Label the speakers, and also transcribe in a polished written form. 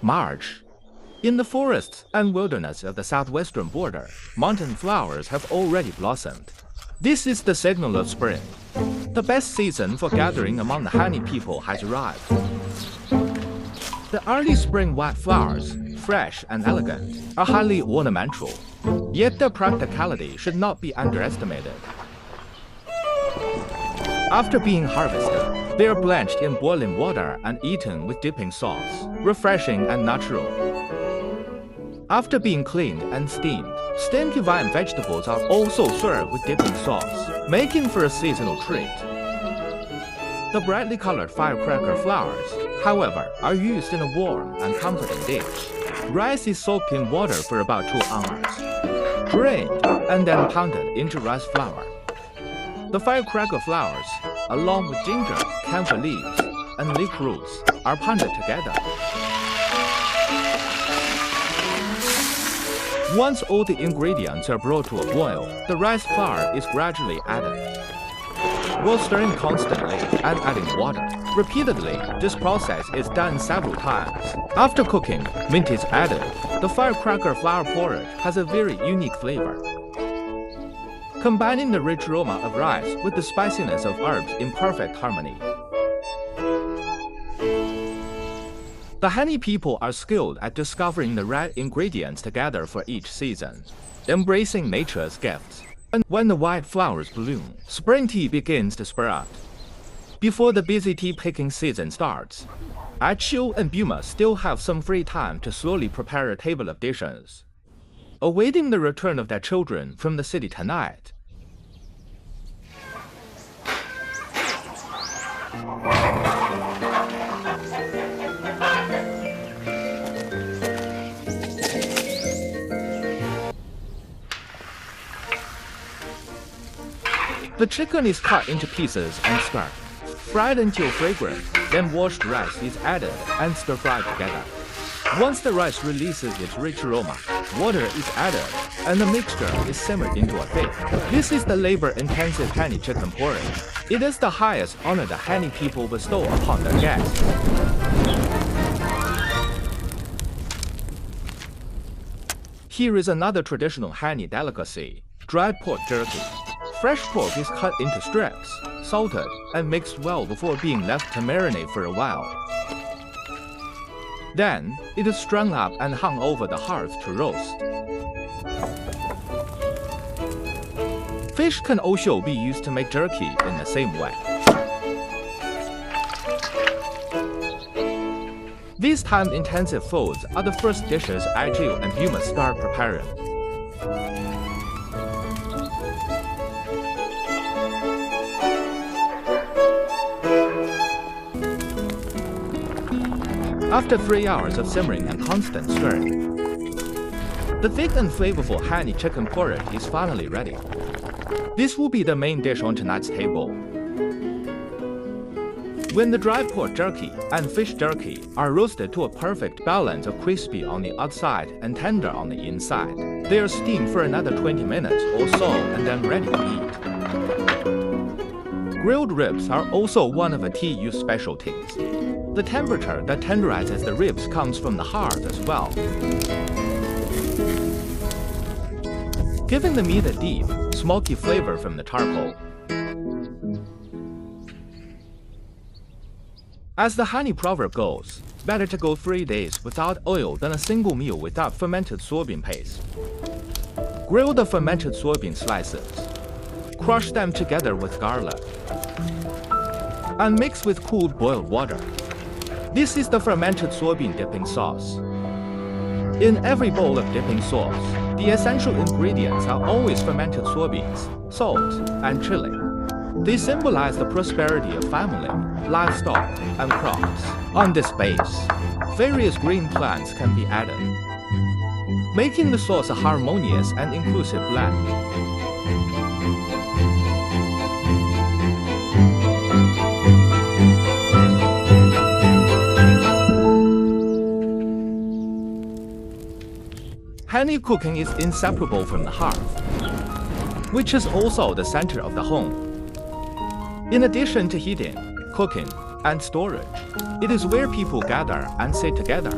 Speaker 1: March. In the forests and wilderness of the southwestern border, mountain flowers have already blossomed. This is the signal of spring. The best season for gathering among the Hani people has arrived. The early spring white flowers, fresh and elegant, are highly ornamental, yet their practicality should not be underestimated. After being harvested, they are blanched in boiling water and eaten with dipping sauce, refreshing and natural. After being cleaned and steamed, steamed vine vegetables are also served with dipping sauce, making for a seasonal treat. The brightly colored firecracker flowers, however, are used in a warm and comforting dish. Rice is soaked in water for about 2 hours, drained, and then pounded into rice flour. The firecracker flowers, along with ginger, camphor leaves, and leek roots, are pounded together. Once all the ingredients are brought to a boil, the rice flour is gradually added. While stirring constantly and adding water repeatedly, this process is done several times. After cooking, mint is added. The firecracker flour porridge has a very unique flavor, combining the rich aroma of rice with the spiciness of herbs in perfect harmony. The Hani people are skilled at discovering the right ingredients together for each season, embracing nature's gifts. And when the white flowers bloom, spring tea begins to sprout. Before the busy tea-picking season starts, Xishuangbanna and Buma still have some free time to slowly prepare a table of dishes, awaiting the return of their children from the city tonight. The chicken is cut into pieces and stirred, fried until fragrant, then washed rice is added and stir-fried together. Once the rice releases its rich aroma, water is added, and the mixture is simmered into a thick. This is the labor-intensive Hani chicken porridge. It is the highest honor the Hani people bestow upon their guests. Here is another traditional Hani delicacy, dried pork jerky. Fresh pork is cut into strips, salted, and mixed well before being left to marinate for a while. Then, it is strung up and hung over the hearth to roast. Fish can also be used to make jerky in the same way. These time-intensive foods are the first dishes Xishuangbanna and Buma start preparing. After 3 hours of simmering and constant stirring, the thick and flavorful Hani chicken porridge is finally ready. This will be the main dish on tonight's table. When the dry pork jerky and fish jerky are roasted to a perfect balance of crispy on the outside and tender on the inside, they are steamed for another 20 minutes or so and then ready to eat. Grilled ribs are also one of the TU's specialties. The temperature that tenderizes the ribs comes from the hearth as well, giving the meat a deep, smoky flavor from the charcoal. As the Hani proverb goes, better to go 3 days without oil than a single meal without fermented soybean paste. Grill the fermented soybean slices, crush them together with garlic, and mix with cooled boiled water. This is the fermented soybean dipping sauce. In every bowl of dipping sauce, the essential ingredients are always fermented soybeans, salt, and chili. They symbolize the prosperity of family, livestock, and crops. On this base, various green plants can be added, making the sauce a harmonious and inclusive blend. Hani cooking is inseparable from the hearth, which is also the center of the home. In addition to heating, cooking, and storage, it is where people gather and sit together.